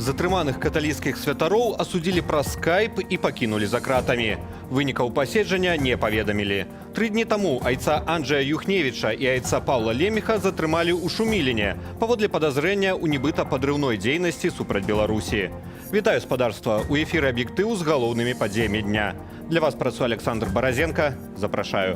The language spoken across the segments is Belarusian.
Затрыманых каталійскіх святароў асудзілі праз скайп і пакінулі за кратамі. Вынікаў паседжання не паведамілі. 3 дні таму айца Анджэя Юхневіча і айца Паўла Леміха затрымалі ў Шуміліне паводле падазрэння ў нібыта падрыўной дзейнасці супраць Беларусі. Вітаю, спадарства! У эфіры «Аб'ектыў» з галоўнымі падзеямі дня. Для вас працуе Александр Баразенко. Запрашаю.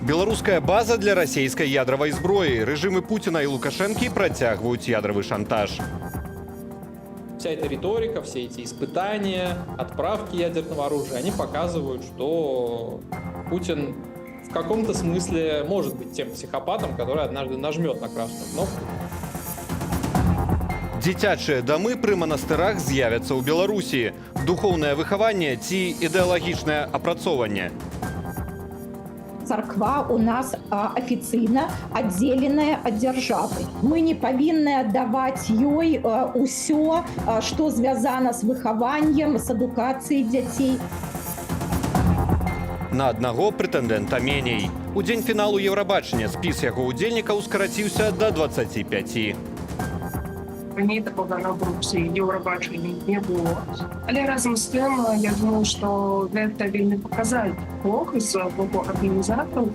Беларуская база для расійскай ядравай зброі. Рэжымы Путина и Лукашенки працягваюць ядравы шантаж. Вся эта риторика, все эти испытания, отправки ядерного оружия, они показывают, что Путин в каком-то смысле может быть тем психопатом, который однажды нажмет на красную кнопку. Дзіцячыя дамы пры манастырах з'явяцца ў Беларусі. Духоўнае выхаванне ці ідэалагічнае апрацоўванне. Церква у нас официально отделенная от державы. Мы не повинны отдавать ей все, что связано с выхованием, с адукацией детей. На аднаго прэтэндэнта меней. У дзень фіналу Еўрабачання спіс яго ўдзельнікаў скараціўся до 25. Раней такого на групсе Еўрабачення не было. Але разом з тим, я думаю, що це вельми показальний крок з боку організаторів.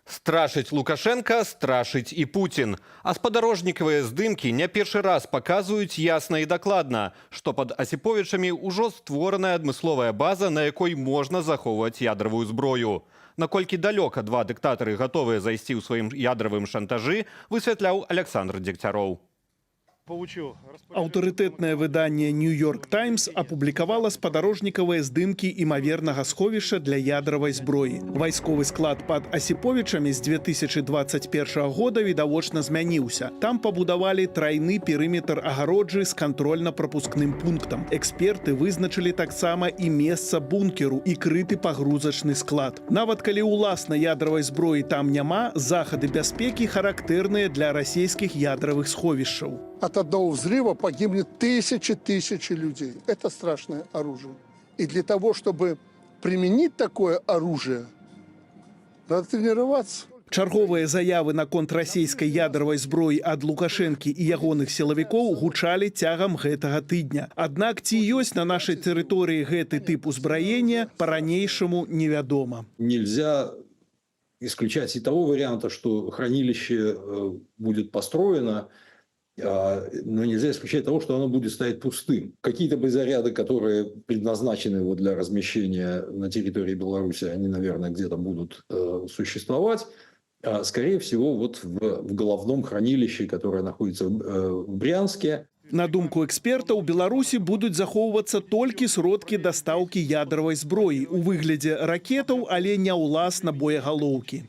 Страшыць Лукашенко, страшыць і Путін. А спадарожнікавыя здымкі не першы раз паказваюць ясна і дакладна, што пад Асіповічамі ўжо створаная адмысловая база, на якой можна захоўваць ядравую зброю. Наколькі далёка два дыктатары гатовыя зайсці ў сваім ядравым шантажы, высвятляў Александр Дегтяров. Аўтарытэтнае выданне «Нью-Йорк Таймс» апублікавала спадарожнікавыя здымкі імавернага сховішча для ядравай зброі. Вайсковы склад пад Асіповічамі з 2021 года відавочна змяніўся. Там пабудавалі трайны перыметр агароджы з кантрольна-прапускным пунктам. Эксперты вызначылі таксама і месца бункеру і крыты пагрузачны склад. Нават калі ўласна ядравай зброі там няма, захады бяспекі характэрныя для расійскіх ядравых сховішчаў. От одного взрыва погибнет тысячи людей. Это страшное оружие. И для того, чтобы применить такое оружие, надо тренироваться. Чарговыя заявы наконт расійскай ядравай зброі ад Лукашэнкі і ягоных сілавікоў гучалі цягам гэтага тыдня. Аднак ці ёсць на нашай тэрыторыі гэты тып узбраення, па-ранейшаму невядома. Нельзя исключать и того варианта, что хранилище будет построено, но нельзя исключать того, что оно будет стоять пустым. Какие-то заряды, которые предназначены для размещения на территории Беларуси, они, наверное, где-то будут существовать. Скорее всего, в головном хранилище, которое находится в Брянске. На думку экспертаў, у Беларусі будуць захоўвацца толькі сродкі дастаўкі ядравай зброі у выглядзе ракетаў, але не ўласна боегалоўкі.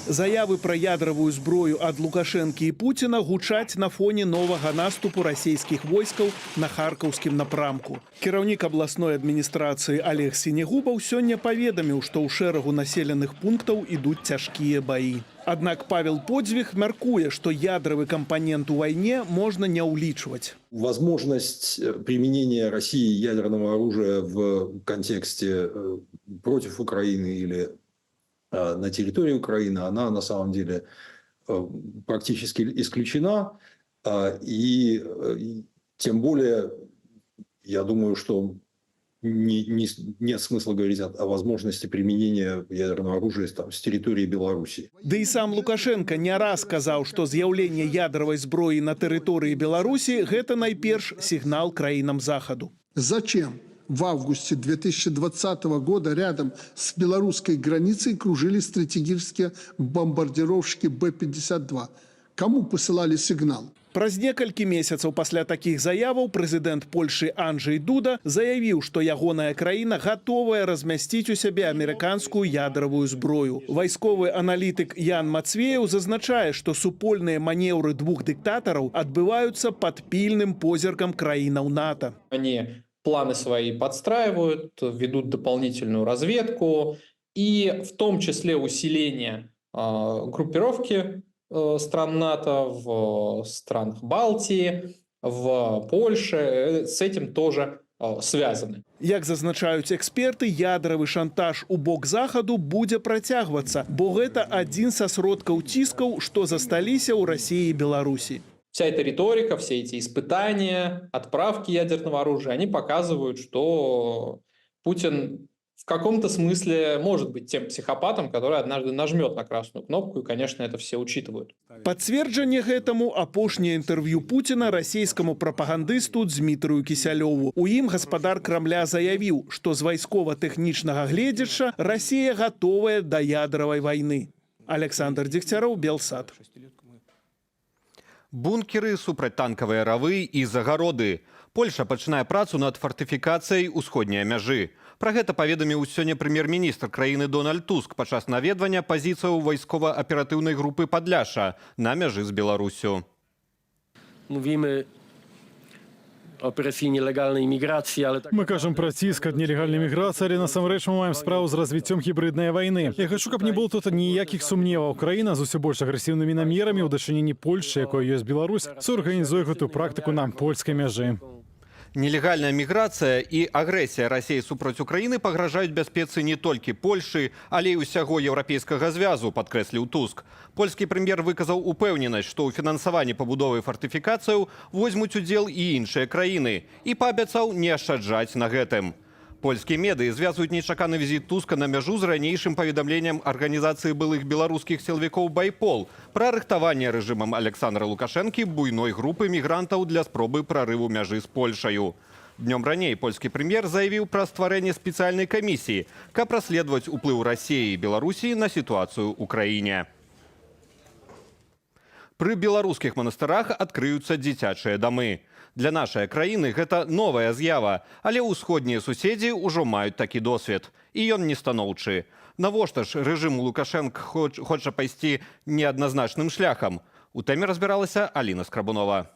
Заявы пра ядравую зброю ад Лукашэнкі і Пуціна гучаць на фоне новага наступу расійскіх войскаў на харкаўскім напрамку. Кіраўнік абласной адміністрацыі Олег Сінегубаў сёння паведаміў, што ў шэрагу населеных пунктаў ідуць цяжкія баі. Аднак Павел Подзвіг мяркуе, што ядравы кампанент у вайне можна не ўлічваць. Возможность применения России ядерного оружия в контексте против Украины или на территории Украины, она на самом деле практически исключена. И тем более, я думаю, что нет смысла говорить о возможности применения ядерного оружия с территории Беларуси. Да и сам Лукашенко не раз сказал, что з'яўленне ядравай зброі на территории Беларуси – гэта найперш сигнал краінам Захаду. Зачем в августе 2020 года рядом с белорусской границей кружили стратегические бомбардировщики Б-52? Кому посылали сигнал? Праз некалькі месяцаў пасля такіх заяваў прэзідэнт Польшы Анджэй Дуда заявіў, што ягоная краіна гатовая размясціць у сябе амерыканскую ядравую зброю. Вайсковы аналітык Ян Мацвеяў зазначае, што супольныя манеўры двух дыктатараў адбываюцца пад пільным позіркам краінаў НАТО. Они планы свои подстраивают, ведут дополнительную разведку и в том числе усиление группировки стран НАТО в странах Балтии, в Польше. С этим тоже связаны. Як зазначаюць эксперты, ядравы шантаж у бок захаду будзе працягвацца, бо гэта адзін са сродкаў ціскаў, што засталіся ў Расіі і Беларусі. Вся эта риторика, все эти испытания, отправки ядерного оружия, они показывают, что Путин в каком-то смысле может быть тем психопатом, который однажды нажмет на красную кнопку, и, конечно, это все учитывают. Пацверджанне гэтаму апошняе інтэрв'ю Пуціна расійскаму прапагандысту Дзмітрыю Кісялёву. У ім гаспадар Крамля заявіў, што з вайскова-тэхнічнага гледзяча Расія гатовая да ядравай вайны. Александр Дегтяров, Белсат. Бункеры, супрацьтанкавыя равы і загароды. Польша пачынае працу над фартыфікацыяй усходняй мяжы. Пра гэта паведаміў сёння прэм'ер-міністр краіны Дональд Туск падчас наведвання пазіцыяў вайскова-аператыўнай групы Падляша на мяжы з Беларусю. Mówimy o operacji nielegalnej migracji, ale tak... Мы кажам пра ціск ад нелегальнай міграцыі, але насамрэч мы маем справу з развіццём гібриднай вайны. Я хачу, каб не было тут ніякіх сумневаў. Краіна з усё больш агрэсіўнымі намерамі ў дачыненні Польшчы, якой ёсць Беларусь, суарганізуе гэтую практыку на польскай мяжы. Нелегальная міграцыя і агрэсія Расіі супраць Украіны пагражаюць бяспецы не толькі Польшы, але і ўсяго еўрапейскага звязу, падкрэсліў Туск. Польскі прэм'ер выказаў упэўненасць, што ў фінансаванні пабудовы фартыфікацыяў возьмуць удзел і іншыя краіны, і паабяцаў не ашчаджаць на гэтым. Польскія медыі звязваюць нечаканы візіт Туска на мяжу з ранейшым паведамленнем арганізацыі былых беларускіх сілавікоў «Байпол» пра рыхтаванне рэжымам Александра Лукашэнкі буйной групы мігрантаў для спробы прарыву мяжы з Польшаю. Днём раней польскі прэм'ер заявіў пра стварэнне спецыяльнай камісіі, каб расследаваць уплыў Расіі і Беларусі на сітуацыю ў краіне. Пры беларускіх манастырах адкрыюцца дзіцячыя дамы. Для нашай краіны гэта новая з'ява, але ўсходнія суседзі ўжо маюць такі досвед. І ён не станоўчы. Навошта ж рэжым Лукашэнка хоча пайсці неадназначным шляхам? У тэме разбіралася Аліна Скрабунова.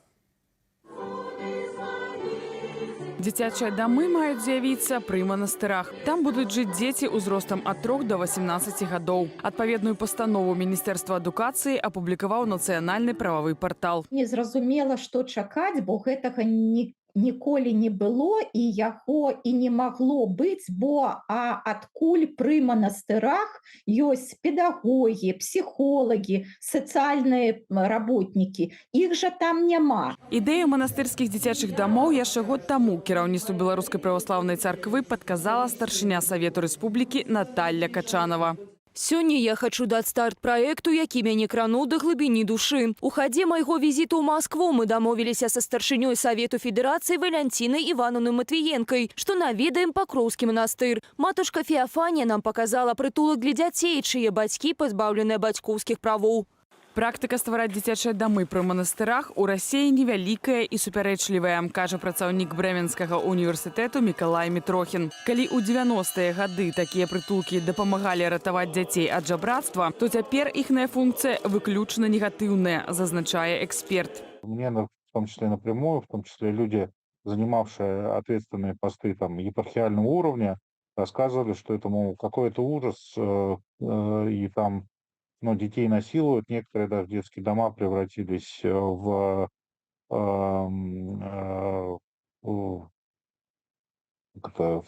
Дзіцячыя дамы маюць з'явіцца пры манастырах. Там будуць жыць дзеці ўзростам ад 3 до 18 гадоў. Адпаведную пастанову Міністэрства адукацыі апублікаваў нацыянальны прававы партал. Незразумела, што чакаць, бо гэтага ніколі не было і яго і не магло быць, бо адкуль пры манастырах ёсць педагогі, псіхолагі, сацыяльныя работнікі. Іх жа там няма. Ідэю манастырскіх дзіцячых дамоў яшчэ год таму кіраўніцтву Беларускай праваслаўнай царквы падказала старшыня Савету Рэспублікі Наталья Качанова. Сёння я хочу даць старт праекту, які мяне крануў да глыбіні душы. У хадзе майго візіту ў Маскву мы дамовіліся са старшынёй Савету Федэрацыі Валянцінай Івановнай Матвіенкай, што наведаем Пакроўскі манастыр. Матушка Феафанія нам паказала прытулак для дзяцей, чые бацькі пазбаўленыя бацькоўскіх правоў. Практыка ствараць дзіцячыя дамы пры манастырах у Расіі невялікая і супярэчлівая, кажа працаўнік Брэменскага універсітэту Мікалай Мітрохін. Калі ў 90-е гады такія прытулкі дапамагалі ратаваць дзяцей ад жабрацтва, то цяпер іхная функцыя выключна негатыўная, зазначае эксперт. Мне, в том числе напрямую, в том числе люди, занимавшие ответственные посты там, епархиального уровня, рассказывали, что это, мол, какой-то ужас, и там детей насилуют, некоторые даже детские дома превратились в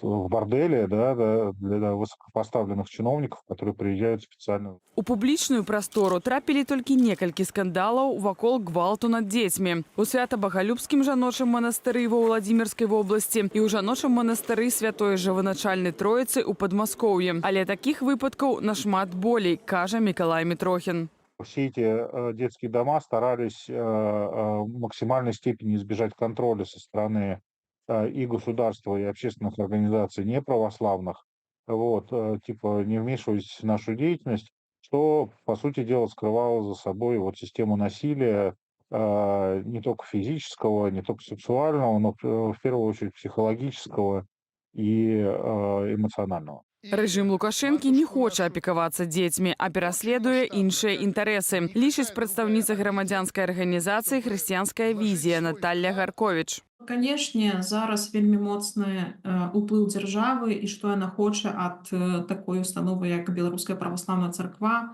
борделе, для высокопоставленных чиновников, которые приезжают специально. У публічную прастору трапілі толькі некалькі скандалаў вакол гвалту над дзецьмі. У Свята-Багалюбскім жаночым манастыры ва Владимирскай вобласці і ў жаночым манастыры Святой Жываначальнай Троіцы ў Падмаскоўі. Але такіх выпадкаў нашмат болей, кажа Мікалай Мітрохін. Все эти детские дома старались в максимальной степени избежать контроля со стороны и государства, и общественных организаций неправославных, не вмешиваясь в нашу деятельность, что, по сути дела, скрывало за собой систему насилия, не только физического, не только сексуального, но в первую очередь психологического и эмоционального. Рэжым Лукашэнкі не хоча апекавацца дзецьмі, а пераследуе іншыя інтарэсы, лічыць прадстаўніца грамадзянскай арганізацыі «Хрысціянская візія» Наталья Гарковіч. Канешне, зараз вельмі моцны уплыў дзяржавы і што яна хоча ад такой установы, як Беларуская праваслаўная царква,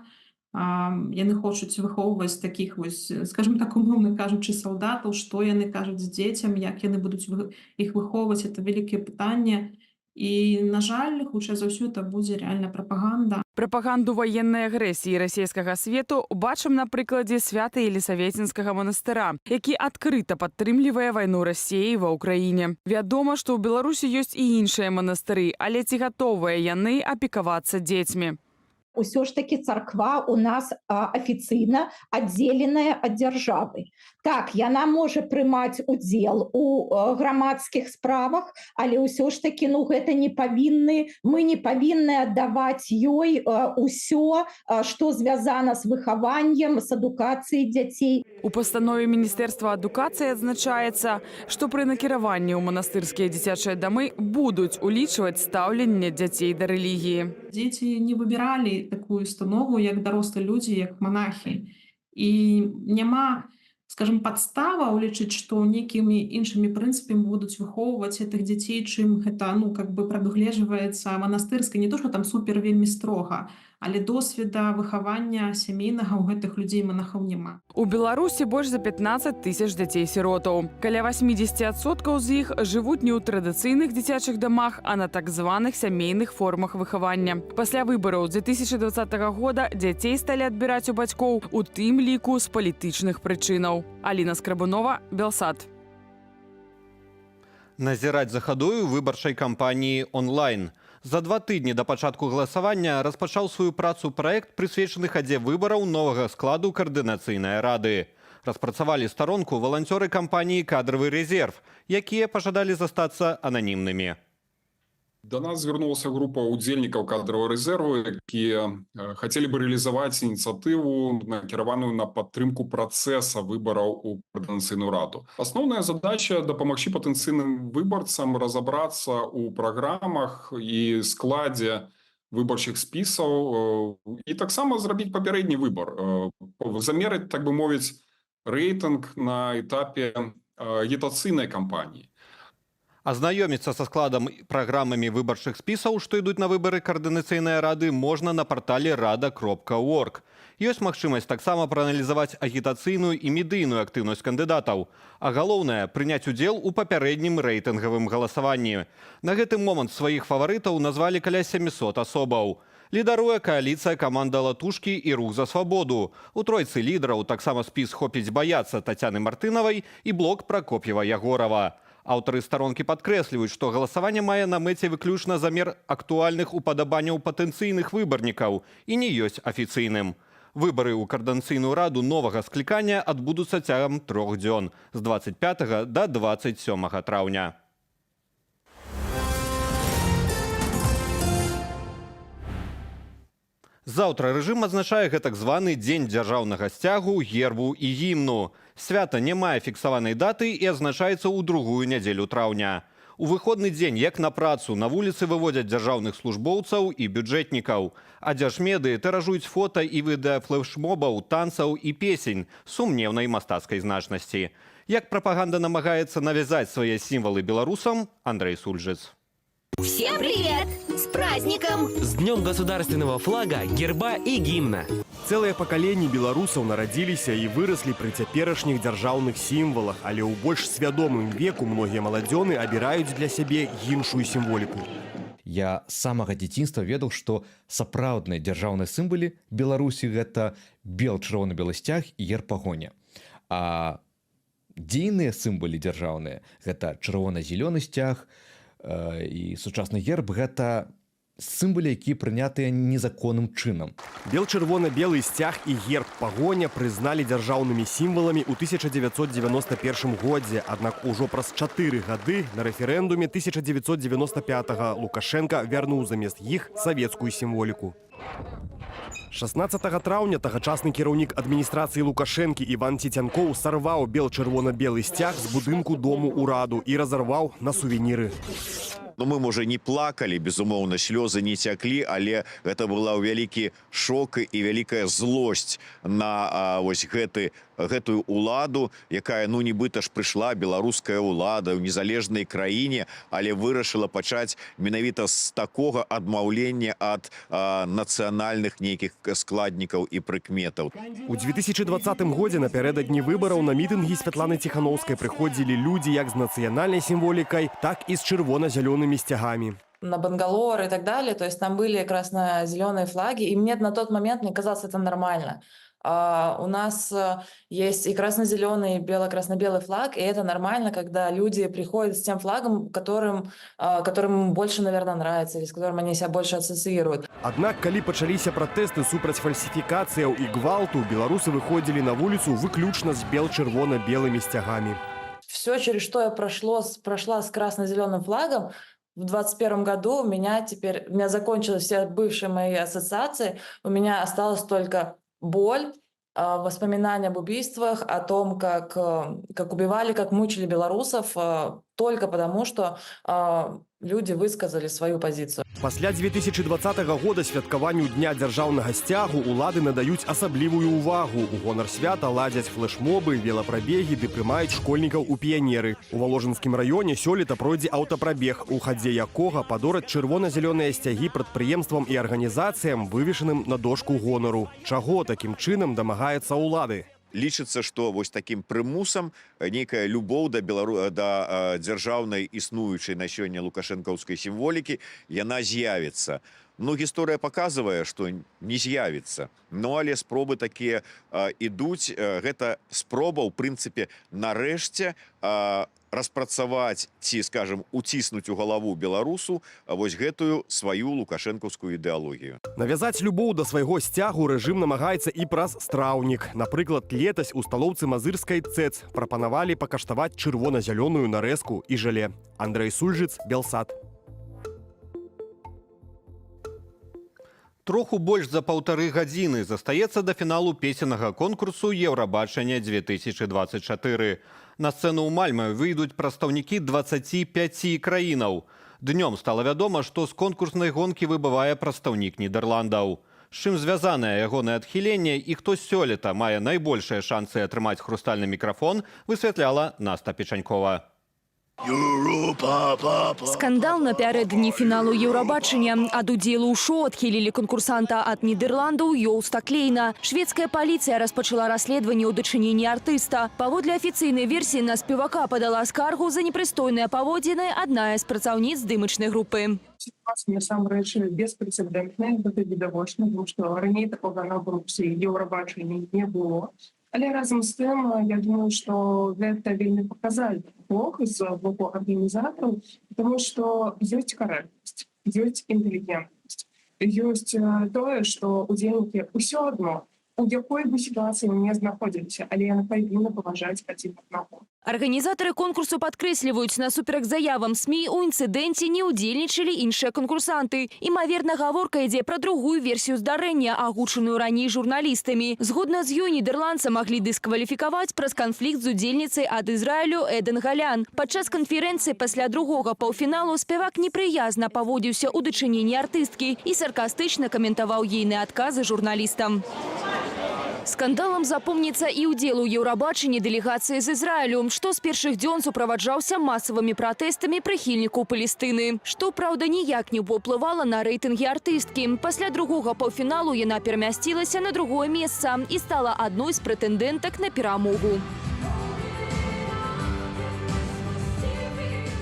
яны хочуць выхоўваць такіх вось, скажем так, умоўна кажучы, салдатаў, што яны кажуць дзецям, як яны будуць іх выхоўваць, это вялікае пытанне. І, на жаль, хутчэй за ўсё, это будзе рэальна прапаганда. Прапаганду военнай агрэсіі расійскага свету бачым на прыкладзе Свята-Елісаветінскага манастыра, які адкрыта падтрымлівае вайну Расіі ва ўкраіне. Вядома, што ў Беларусі ёсць і іншыя манастыры, але ці гатовыя яны апекавацца дзецьмі? Усё ж таки царква у нас афіцыйна аддзеленая ад дзяржавы. Так, яна можа прымаць удзел у грамадскіх справах, але ўсё ж таки, гэта не павінны, мы не павінны аддаваць ёй усё, што звязана з выхаваннем, з адукацыяй дзяцей. У пастанове Міністэрства адукацыі адзначаецца, што пры накіраванні ў манастырскія дзіцячыя дамы будуць улічваць стаўленне дзяцей да рэлігіі. Дзеці не выбіралі такую установу, як дарослыя людзі, як монахі. І няма, скажем, падстава улічыць, што нейкімі іншымі прынцыпамі будуць выхоўваць гэтых дзяцей, чым гэта, прадугледжваецца манастырскай, не то, што там супер вельмі строга, але досведа выхавання сямейнага ў гэтых людзей монахаў няма. У Беларусі больш за 15 тысяч дзяцей-сіротаў. Каля 80% з іх жывуць не ў традыцыйных дзіцячых дамах, а на так званых сямейных формах выхавання. Пасля выбараў 2020 года дзяцей сталі адбіраць у бацькоў, у тым ліку з палітычных прычынаў. Аліна Скрабунова, Белсат. Назіраць за хадою выбарчай кампаніі онлайн. За 2 тыдні да пачатку галасавання распачаў сваю працу праект, прысвечаны хадзе выбараў новага складу каардынацыйнай рады. Распрацавалі старонку валанцёры кампаніі «Кадравы резерв», якія пажадалі застацца ананімнымі. До нас звярнулася група удзельнікаў кадравого рэзерву, якія хацелі бы рэалізаваць ініцыятыву, накіраваную на падтрымку працэса выбараў у каардынацыйную раду. Асноўная задача дапамагчы патэнцыйным выбарцам разабрацца ў праграмах і складзе выбарчых спісаў і таксама зрабіць папярэдні выбар, замерыць, так бы мовіць, рэйтынг на этапе агітацыйнай кампаніі. Азнаёміцца са складам і праграмамі выбарчых спісаў, што ідуць на выбары каардынацыйнай рады, можна на партале rada.org. Ёсць магчымасць таксама прааналізаваць агітацыйную і медыйную актыўнасць кандыдатаў. А галоўнае – прыняць удзел у папярэднім рэйтынгавым галасаванні. На гэты момант сваіх фаварытаў назвалі каля 700 асобаў. Лідаруе кааліцыя «Каманда Латушкі» і «Рух за свабоду». У тройцы лідараў таксама спіс «Хопіць баяцца» Тацяны Мартынавай і блок Пракоп'ева-Ягорава. Аўтары старонкі падкрэсліваюць, што галасаванне мае на мэце выключна замер актуальных упадабанняў патэнцыйных выбарнікаў і не ёсць афіцыйным. Выбары ў каардынацыйную раду новага склікання адбудуцца цягам 3 дзён з 25 да 27 траўня. Заўтра рэжым адзначае гэтак званы дзень дзяржаўнага сцягу, гербу і гімну. Свята не мае фіксаванай даты і адзначаецца ў другую нядзелю траўня. У выходны дзень, як на працу, на вуліцы выводзяць дзяржаўных службоўцаў і бюджэтнікаў. А дзяржмедыі тыражуюць фота і відэа флэшмобаў, танцаў і песень сумнеўнай мастацкай значнасці. Як прапаганда намагаецца навязаць свае сімвалы беларусам, Андрей Сульжыц. Всем привет! С праздником! С Днем государственного флага, герба и гимна! Цэлыя пакаленні беларусаў нарадзіліся і выраслі пры цяперашніх дзяржаўных сімвалах, але ў больш свядомым веку многія маладзёны абіраюць для сябе іншую сімволіку. Я з самага дзяцінства ведаў, што сапраўдныя дзяржаўныя сімвалы Беларусі гэта бел-чырвона-белы сцяг і герб-пагоня. А дзейныя сімвалы дзяржаўныя гэта чырвона-зялёны сцяг, і сучасны герб гэта сімвалы, якія прынятыя незаконным чынам. Бел-чырвона-белы сцяг і герб-пагоня прызналі дзяржаўнымі сімваламі ў 1991 годзе, аднак ужо праз 4 гады на рэферэндуме 1995 Лукашенка вярнуў замест іх савецкую сімволіку. 16 траўня тагачасны кіраўнік адміністрацыі Лукашэнкі Іван Цецянкоў сарваў бел-чырвона-белы сцяг з будынку дому ўраду і разарваў на сувеніры. Мы, можа, не плакалі, безумоўна, слёзы не цяклі, але гэта была вялікі шок і вялікая злосць на вось гэты гэтую уладу, якая нібыта ж прыйшла, беларуская ўлада ў незалежнай краіне, але вырашыла пачаць менавіта з такога адмаўлення ад нацыянальных нейкіх складнікаў і прыкметаў. У 2020 годзе напярэдадні выбараў на мітынгі Святланы Ціхановскай прыходзілі людзі як з нацыянальнай сімволікай, так і з чырвона-зялёнымі сцягамі. На Бангалор и так далее, то есть там были красно-зеленые флаги, и мне на тот момент мне казалось это нормально. У нас есть и красно-зеленый, и бело-красно-белый флаг, и это нормально, когда люди приходят с тем флагом, которым больше, наверное, нравится, или с которым они себя больше ассоциируют. Аднак, калі пачаліся пратэсты супраць фальсіфікацыяў і гвалту, беларусы выходзілі на вуліцу выключна з бел-чырвона-белымі сцягамі. Все, через что я прошла с красно-зеленым флагом, в 2021 году у меня закончились все бывшие мои ассоциации, у меня осталась только боль, воспоминания об убийствах, о том, как убивали, как мучили белорусов, только потому, что люди высказали свою позицию. Пасля 2020 года святкаванню Дня дзяржаўнага сцягу улады надаюць асаблівую ўвагу. У гонар свята ладзяць флэшмобы, велапрабегі ды прымаюць школьнікаў у піянеры. У Воложынскім раёне сёлета пройдзе аўтапрабег, у хадзе якога падораць чырвона-зялёныя сцягі прадпрыемствам і арганізацыям, вывешаным на дошку гонару. Чаго такім чынам дамагаецца ўлады? Лічыцца, што вось такім прымусам нейкая любоў да дзяржаўнай існуючай на сёння лукашэнкаўскай сімволікі, яна з'явіцца. Ну, гісторыя паказвае, што не з'явіцца. Ну, але спробы такія ідуць. Гэта спроба, ў прынцыпе, нарэшце распрацаваць ці, скажем, уціснуць у галаву беларусу вось гэтую сваю лукашэнкаўскую ідэалогію. Навязаць любоў да свайго сцягу рэжым намагаецца і праз страўнік. Напрыклад, летась у сталоўцы мазырскай ЦЭЦ прапанавалі пакаштаваць чырвона-зялёную нарэзку і жале. Андрэй Сульжыц, Белсат. Троху больш за 1,5 гадзіны застаецца да фіналу песеннага конкурсу «Еўрабачання 2024». На сцэну ў Мальме выйдуць прадстаўнікі 25 краінаў. Днём стала вядома, што з конкурснай гонкі выбывае прадстаўнік Нідерландаў. З чым звязанае ягонае адхіленне і хто сёлета мае найбольшыя шансы атрымаць хрустальны мікрафон, высвятляла Наста Печанькова. Скандал напярэдадні фіналу Еўрабачання. Ад удзелу ў шоу адхілілі канкурсанта ад Нідерландаў Йоўста Клейна. Шведская паліцыя распачала расследаванне ў дачыненні артыста. Паводле афіцыйнай версіі на спевака падала скаргу за непрыстойныя паводзіны адна з працаўніц здымачнай групы. Ситуация, насамрэч, беспрэцэдэнтная, гэта відавочна, тому што раней такога на групе Еўрабачання не было. Але разом з тим, я думаю, що гэта вельмі показальны крок з боку арганізатараў, тому што ёсць карэктнасць, ёсць інтэлігентнасць, ёсць тое, што удзельнікі ўсё адно, у якой бы сітуацыі не знаходзіліся, але яны павінны паважаць адзін аднаго. Арганізатары конкурсу падкрэсліваюць, насуперак заявам СМІ у інцыдэнце не ўдзельнічалі іншыя канкурсанты. Імаверна, гаворка ідзе пра другую версію здарэння, агучаную раней журналістамі. Згодна з ёй нідерландца маглі дыскваліфікаваць праз канфлікт з удзельніцай ад Ізраілю Эден Галян. Падчас канферэнцыі пасля другога паўфіналу спевак непрыязна паводзіўся ў дачыненні артысткі і саркастычна каментаваў ейныя адказы журналістам. Скандалам запомніцца і ўдзел у Еўрабачанні дэлегацыі з Ізраілю, што з першых дзён суправаджаўся масавымі пратэстамі прыхільнікаў Палестыны. Што, праўда, ніяк не паўплывала на рэйтынгі артысткі. Пасля другога паўфіналу яна перамясцілася на другое месца і стала адной з прэтэндэнтак на перамогу.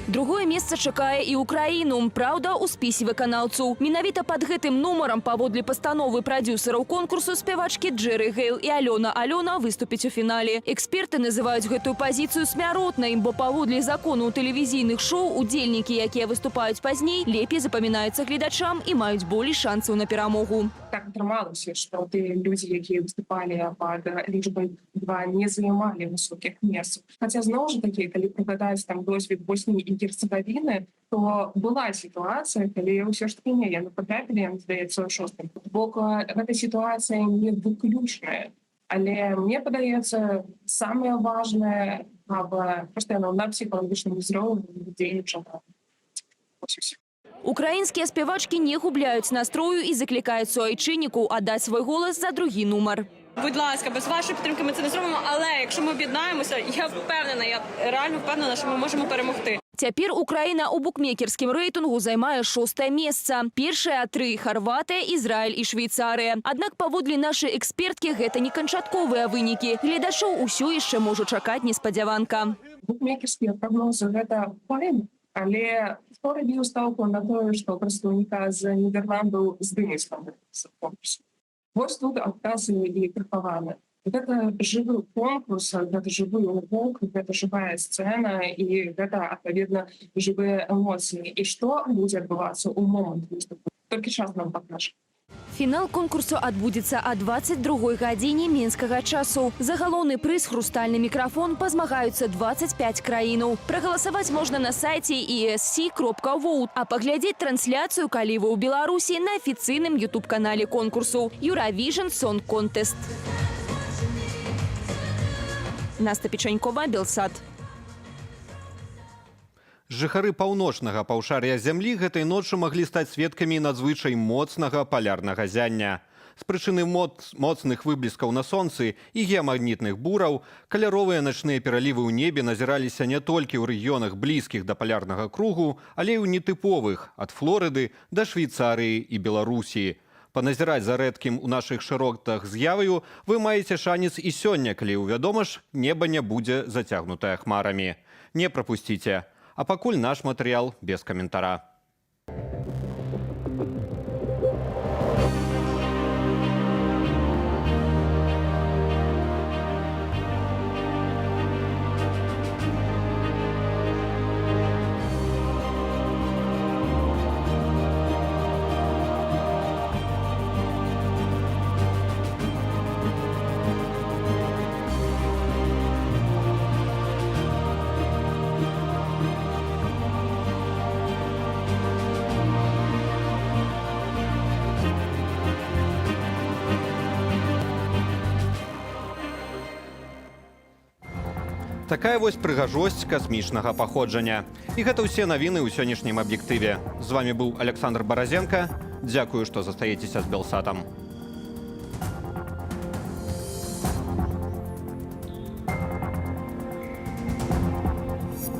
Другое месца чакае і ўкраіну, праўда, у спісе выканаўцаў. Менавіта пад гэтым нумарам паводле пастановы прадзюсараў конкурсу спявачкі Джэры Гейл і Алёна выступіць у фінале. Эксперты называюць гэтую пазіцыю смяротнай, бо паводле закону тэлевізійных шоу удзельнікі, якія выступаюць пазней, лепей запамінаюцца гледачам і маюць болей шансаў на перамогу. Так атрымалася, што тыя людзі, якія выступалі пад лічбай 2, не займалі высокіх месцаў. Хаця, зноў жа такі, калі прыгадаць там досвед Боснії і Герцеговіны, то была сітуацыя, калі ўсё ж такі не, яны патрапілі, здаецца, у 6-м. Бок, гэта сітуацыя не выключная. Але мне падаецца, самае важнае, каб проста яно на псіхалагічным узроўні дзейнічала. Украінскія спявачкі не губляюць настрою і заклікаюць суайчыннікаў аддаць свой голас за другі нумар. Будь ласка, без вашої підтримки ми це не зробимо, але якщо ми об'єднаємося, я реально впевнена, що ми можемо перемогти. Цяпер Украіна ў букмекерскім рэйтынгу займае 6-е месца. Першыя 3 – Харватыя, Ізраіль і Швейцарыя. Аднак, паводле нашай эксперткі, гэта не канчатковыя вынікі. Гледачоў усё яшчэ можа чакаць неспадзяванка. Букмекерскія прагнозы гэта файна, але хто рабіў стаўку на тое, што прадстаўніка з Нідерландаў здымуць з конкурсу. Вось тут адказы і прыхаваны. Гэта жывы конкурс, гэта жывы урок, гэта жывая сцэна і гэта, адпаведна, жывыя эмоцыі. І што будзе адбывацца ў момант выступу? Толькі час нам пакажа. Фінал конкурсу адбудзецца о 22 гадзіне мінскага часу. За галоўны прыз хрустальны мікрафон пазмагаюцца 25 краінаў. Прагаласаваць можна на сайце esc.vote, а паглядзець трансляцыю, калі вы ў Беларусі, на афіцыйным YouTube-канале конкурсу Eurovision Song Contest. Наста Печанькова, Белсат. Жыхары паўночнага паўшар'я зямлі гэтай ноччу маглі стаць сведкамі надзвычай моцнага палярнага зяння. З прычыны моцных выбліскаў на сонцы і геамагнітных бураў каляровыя начныя пералівы ў небе назіраліся не толькі ў рэгіёнах блізкіх да палярнага кругу, але і ў нетыповых ад Флорыды да Швейцарыі і Беларусі. Паназіраць за рэдкім у нашых шыротах з'яваю вы маеце шанец і сёння, калі вядома ж, неба не будзе зацягнутае хмарамі. Не прапусціце. А пакуль наш матэрыял без каментара. Такая вось прыгажосць касмічнага паходжання. І гэта ўсе навіны ў сённяшнім аб'ектыве. З вами быў Александр Баразенко. Дзякую, што застаецеся з Белсатам.